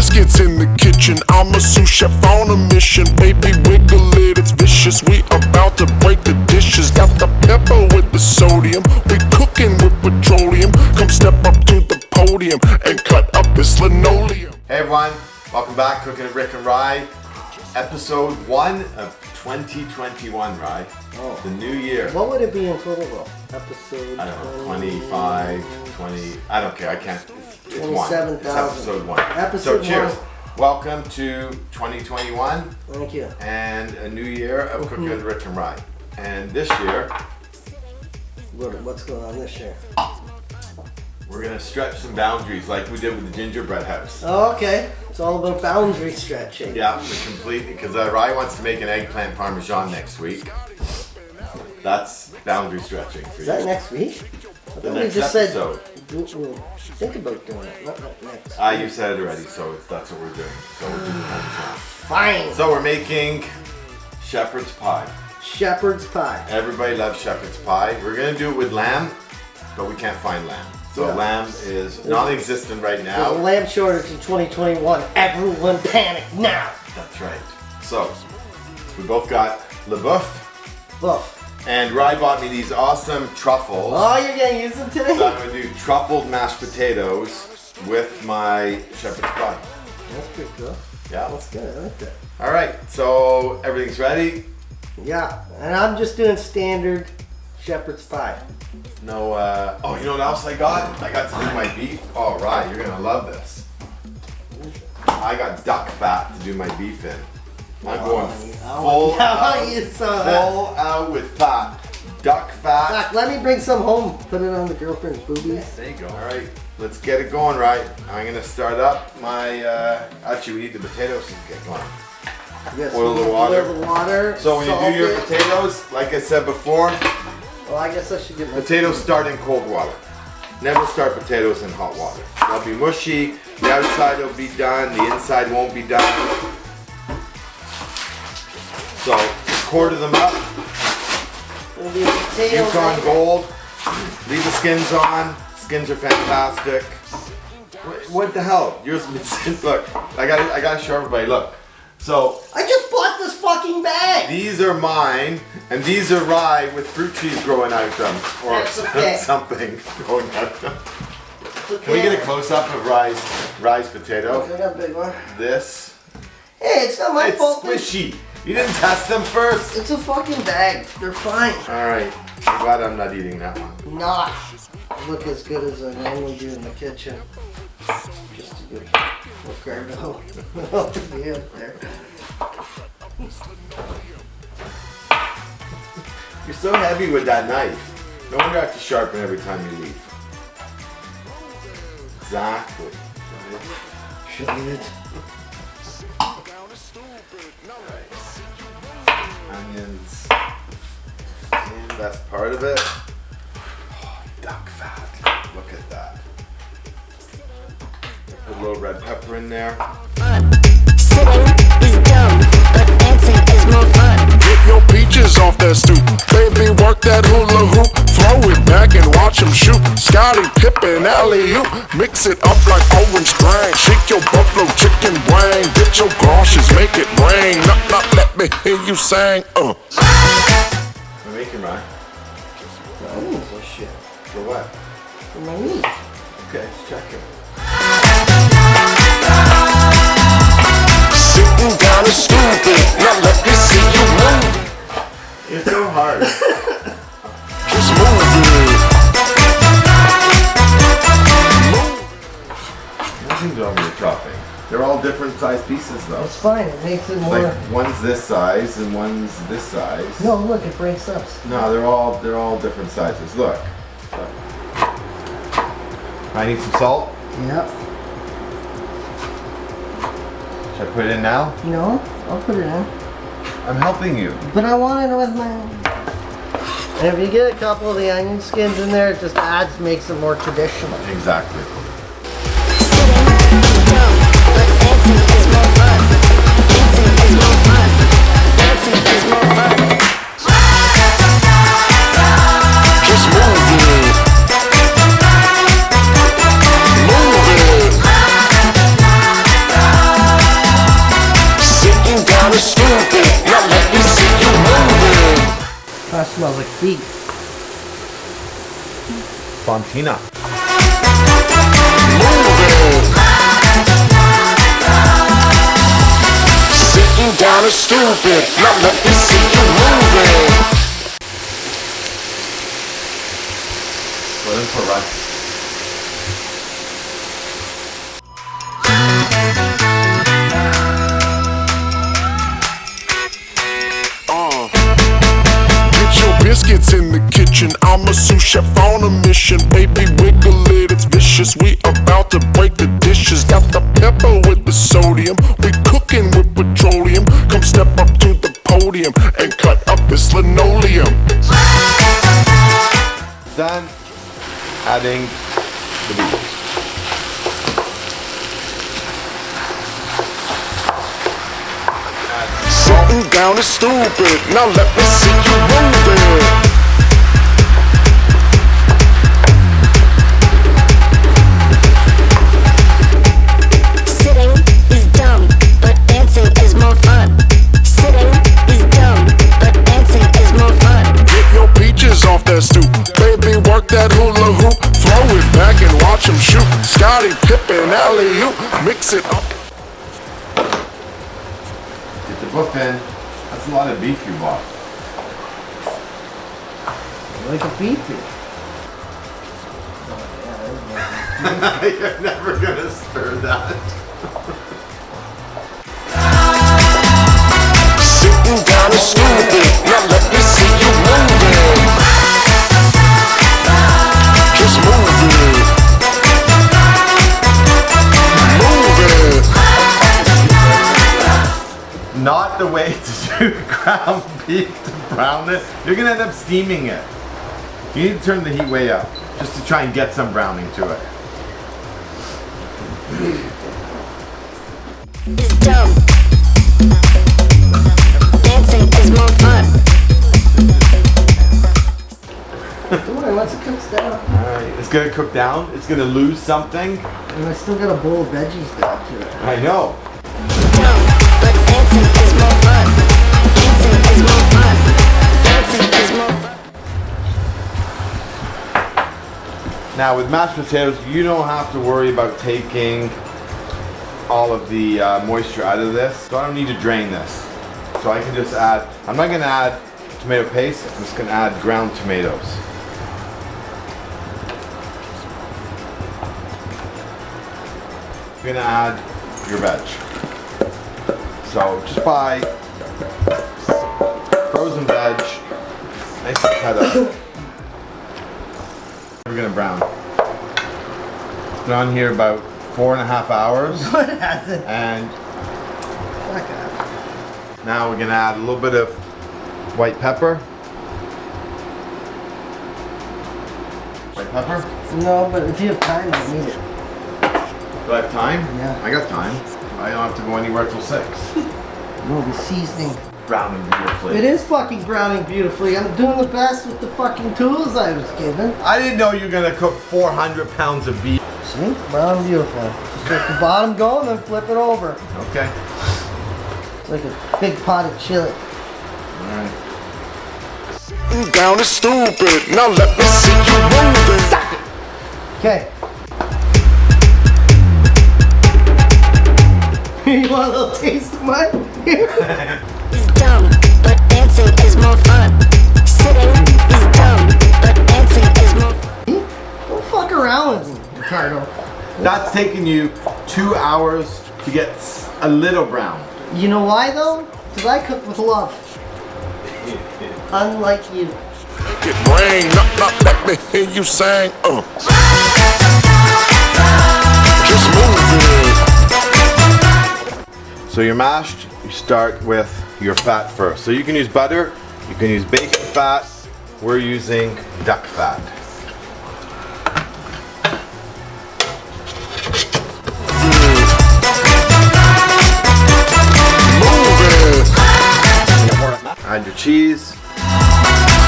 biscuits in the kitchen. I'm a sous chef on a mission. Baby, wiggle it, it's vicious. We about to break the dishes. Got the pepper with the sodium. We cooking with petroleum. Come step up to the podium and cut up this linoleum. Hey everyone, welcome back. Cooking with Rick and Rye, episode 1 of 2021. Rye, the new year. What would it be in total though? Episode I don't know, 25, 20. I don't care. I can't. It's 27,000. It's episode 1. Episode so cheers. 1. Welcome to 2021. Thank you. And a new year of Cooking with Rick and Rye. And this year, What's going on this year? we're gonna stretch some boundaries like we did with the gingerbread house. Oh, okay. It's all about boundary stretching. Yeah, we completely, because Rye wants to make an eggplant parmesan next week. That's boundary stretching for Is you. that next week? I The thought we next just episode. said think about doing it, not next. You said it already, so that's what we're doing. So we're doing parmesan. Fine. So we're making shepherd's pie. Shepherd's pie. Everybody loves shepherd's pie. We're gonna do it with lamb, but we can't find lamb. So Yeah. lamb is non-existent right There's a now. lamb shortage in 2021. Everyone panic now. That's right. So we both got le boeuf, Buff. and Rye bought me these awesome truffles. Oh, you're gonna use them today? So I'm gonna do truffled mashed potatoes with my shepherd's pie. That's pretty cool. Yeah. That's good. I like that. All right. So everything's ready. Yeah, and I'm just doing standard shepherd's pie. No. Oh, you know what else I got? I got to do my beef. All right, you're gonna love this. I got duck fat to do my beef in. I'm going full out, You saw that. full out with fat. Duck fat. Doc, let me bring some home. Put it on the girlfriend's boobies. There you go. All right, let's get it going. Right, I'm gonna start up my. Actually, we need the potatoes to get going. Yes, Boil the water. Boil the water. So when you do your salt it. potatoes, like I said before, Well, I guess I should get my potatoes start in cold water. Never start potatoes in hot water. They'll be mushy. The outside will be done. The inside won't be done. So quarter them up. It'll be a potato. Yukon Gold. Leave the skins on. Skins are fantastic. What the hell? Yours. Look, I gotta show everybody. Look. So I just bought this fucking bag. these are mine, and these are Rye with fruit trees growing out of them, or That's okay. something growing out of them. Okay. Can we get a close up of Rye's potato? I got a big one. This. Hey, it's not my It's fault. squishy. You didn't test them first. It's a fucking bag. They're fine. All right. I'm glad I'm not eating that one. Not look as good as I normally do in the kitchen. Just a good cooker though. Yeah, there. You're so heavy with that knife. No wonder I have to sharpen every time you leave. Exactly. Should eat it. Onions. And that's part of it. Oh, duck fat. Look at that. Put a little red pepper in there. Sitting is dumb, but dancing is more fun. Get your peaches off that stoop. Baby, work that hula hoop. Throw it back and watch him shoot. Scotty Pippen, alley-oop. Mix it up like orange drink. Shake your buffalo chicken brain. Get your galoshes, make it rain. Not let me hear you sing. We're making Rye. The onions are shit. For what? For my meat. Okay, let's check it. Sitting kinda stupid. Now let me see you move. It's so hard. Just move it. Nothing's wrong with your chopping. They're all different size pieces though. It's fine. It makes it more. Like one's this size and one's this size. No, look, it breaks up. No, they're all different sizes. Look. I need some salt. Yep. Should I put it in now? No, I'll put it in. I'm helping you. But I want it with my. And if you get a couple of the onion skins in there, it just makes it more traditional. Exactly. Sitting is dumb, but dancing is more fun. Dancing is more fun. Dancing is more fun. Just move it. Move it. is stupid. Now let me see you moving. That smells like feet. Fontina. Moving. Sitting down is stupid. Now let me see you moving. We're in for a ride. Get your biscuits in the kitchen. I'm a sous chef on a mission. Baby, wiggle it, it's vicious. We about to break the dishes. Got the pepper with the sodium. We cooking with petroleum. Come step up to the podium and cut up this linoleum. Then adding the beef. Sitting down is stupid. Now let me see you moving. Sitting is dumb, but dancing is more fun. Sitting is dumb, but dancing is more fun. Get your peaches off that stoop. Baby, work that hula hoop. Throw it back and watch him shoot. Scotty Pippen, alley-oop. Mix it up. Get the buff in. That's a lot of beef you bought. Like a beefy. You're never gonna stir that. Sitting down is stupid. Now let me see you moving. Just move it. Move it. Not the way to do ground beef to brown it. You're gonna end up steaming it. You need to turn the heat way up just to try and get some browning to it. Is dumb. Dancing is more fun. Come on, once it cooks down. Alright, it's gonna cook down. It's gonna lose something. And I still got a bowl of veggies down to it. I know. Dumb, but dancing is more fun. Dancing is more fun. Dancing is more fun. Now with mashed potatoes, you don't have to worry about taking all of the moisture out of this. So I don't need to drain this. So I can just add, I'm not gonna add tomato paste, I'm just gonna add ground tomatoes. You're gonna add your veg. So just buy frozen veg, nice and cut up. We're gonna brown. It's been on here about 4.5 hours. What has it? And Fuck off. now we're gonna add a little bit of white pepper. White pepper? No, but if you have time, I need it. Do I have time? Yeah. I got time. I don't have to go anywhere till 6. No, the seasoning. Browning beautifully. It is fucking browning beautifully. I'm doing the best with the fucking tools I was given. I didn't know you were gonna cook 400 pounds of beef. See? Brown beautiful. Just let the bottom go and then flip it over. Okay. It's like a big pot of chili. Alright. Sitting down is stupid. Now let me see you moving. Okay. You want a little taste of mine? Is dumb, but dancing is more fun. Sitting is dumb, but dancing is more fun. Don't fuck around with me, Ricardo. That's taking you 2 hours to get a little brown. You know why though? Because I cook with love. Unlike you. It rain. Not let me hear you sing. Just move it. So you're mashed, you start with your fat first. So you can use butter, you can use bacon fat, we're using duck fat. Add your cheese.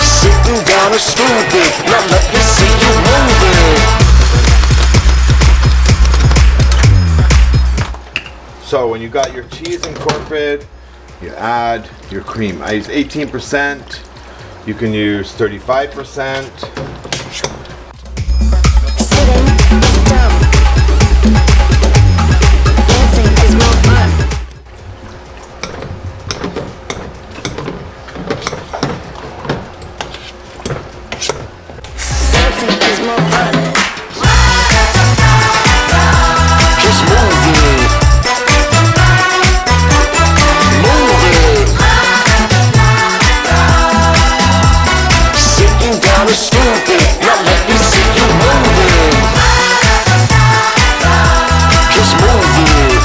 Sitting down is stupid. Now let me see you moving. So when you got your cheese incorporated, You add your cream. I use 18%. You can use 35%. Sitting is dumb. Dancing is more fun. Dancing is more fun. Just move it. Move it. Sitting down is stupid. Now let me see you move it. Just move it.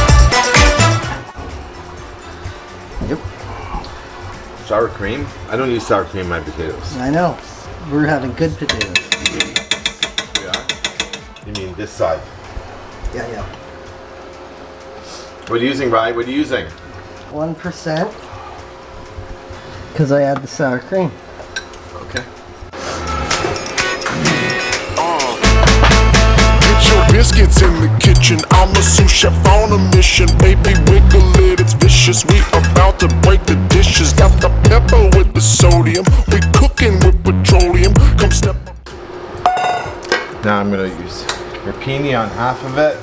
Yep. Sour cream? I don't use sour cream in my potatoes. I know. We're having good potatoes. Yeah. You mean this side? Yeah. What are you using, Ryan? What are you using? 1%. Because I add the sour cream. Okay. Get your biscuits in the kitchen. I'm a sous chef on a mission. Baby, wiggle it, it's vicious. We about to break the dishes. Got the pepper with the sodium. We cooking with petroleum. Come step up. Now I'm gonna use rapini on half of it.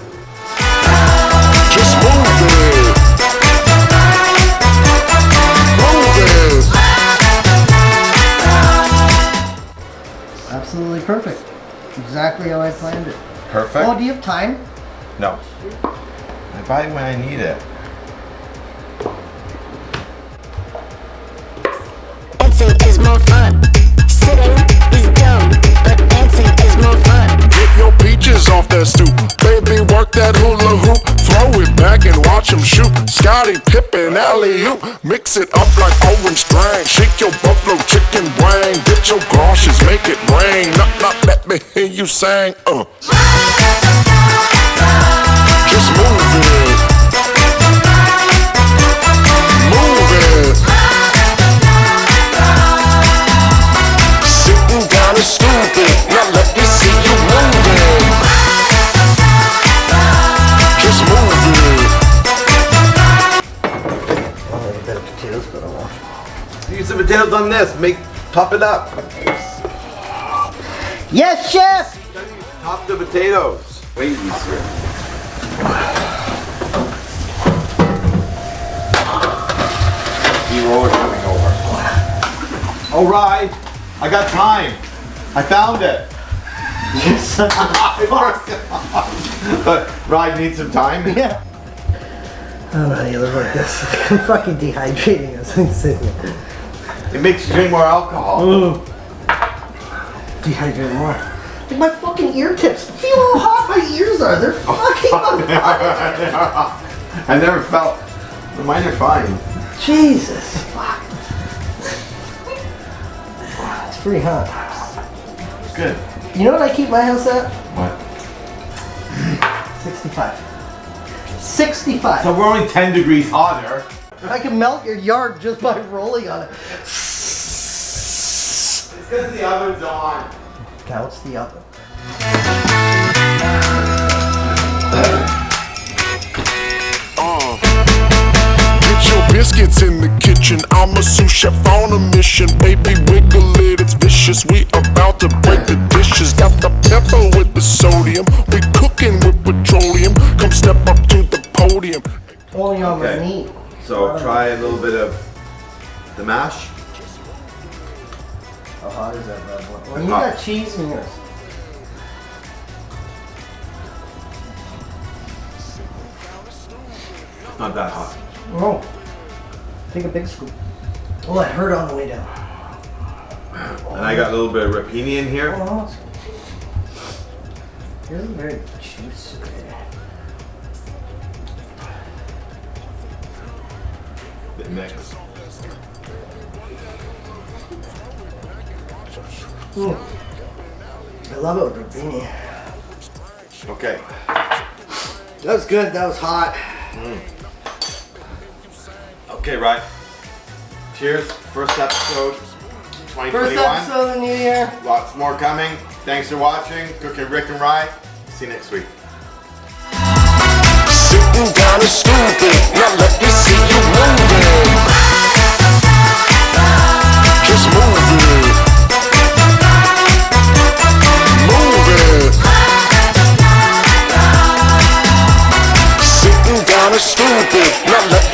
Just move it. Move it. Absolutely perfect. Exactly how I planned it. Perfect. Oh, do you have time? No. I buy it when I need it. Dancing is more fun. Sitting is dumb, but dancing is more fun. Get your peaches off that stoop. Baby, work that hula hoop. Throw it back and watch him shoot. Scotty Pippen, alley-oop. Mix it up like orange drink. Shake your buffalo chicken brain. Get your galoshes, make it rain. Not let me hear you sing. Just move it. Move it. Sitting down is stupid. Now let me see you move it. Just move it. A little bit of potatoes, but I won't. Use the potatoes on this. Top it up. Yes, chef! Top the potatoes. Way easier. D-roller coming over. All right. I got time. I found it. But Ryan needs some time. Yeah. I don't know how you live like this. I'm fucking dehydrating as I'm sitting here. It makes you drink more alcohol. Dehydrating more. Like my fucking ear tips. Feel how hot my ears are. They're fucking on fire. I never felt. Mine are fine. Jesus. Fuck. It's pretty hot. Good. You know what I keep my house at? What? 65. 65. So we're only 10 degrees hotter. I can melt your yard just by rolling on it. It's because the oven's on. Now it's the oven. Get your biscuits in the kitchen. I'm a sous chef on a mission. Baby, wiggle it, it's vicious. We about to break the dishes. Got the pepper with the sodium. We cooking with petroleum. Come step up to the podium. Only on my Okay. meat. So try a little bit of the mash. How hot is that bad boy? Well, you Hot. got cheese in yours. Not that hot. Oh. Take a big scoop. Oh, it hurt on the way down. And I got a little bit of rapini in here. Oh, this is very juicy. Bit mixed. I love it with rapini. Okay. That was good. That was hot. Okay, right. Cheers. First episode 2021. First episode of the new year. Lots more coming. Thanks for watching. Cooking Rick and Rye. See you next week. Sitting down is stupid. Now let me see you move it. kinda stupid. Not let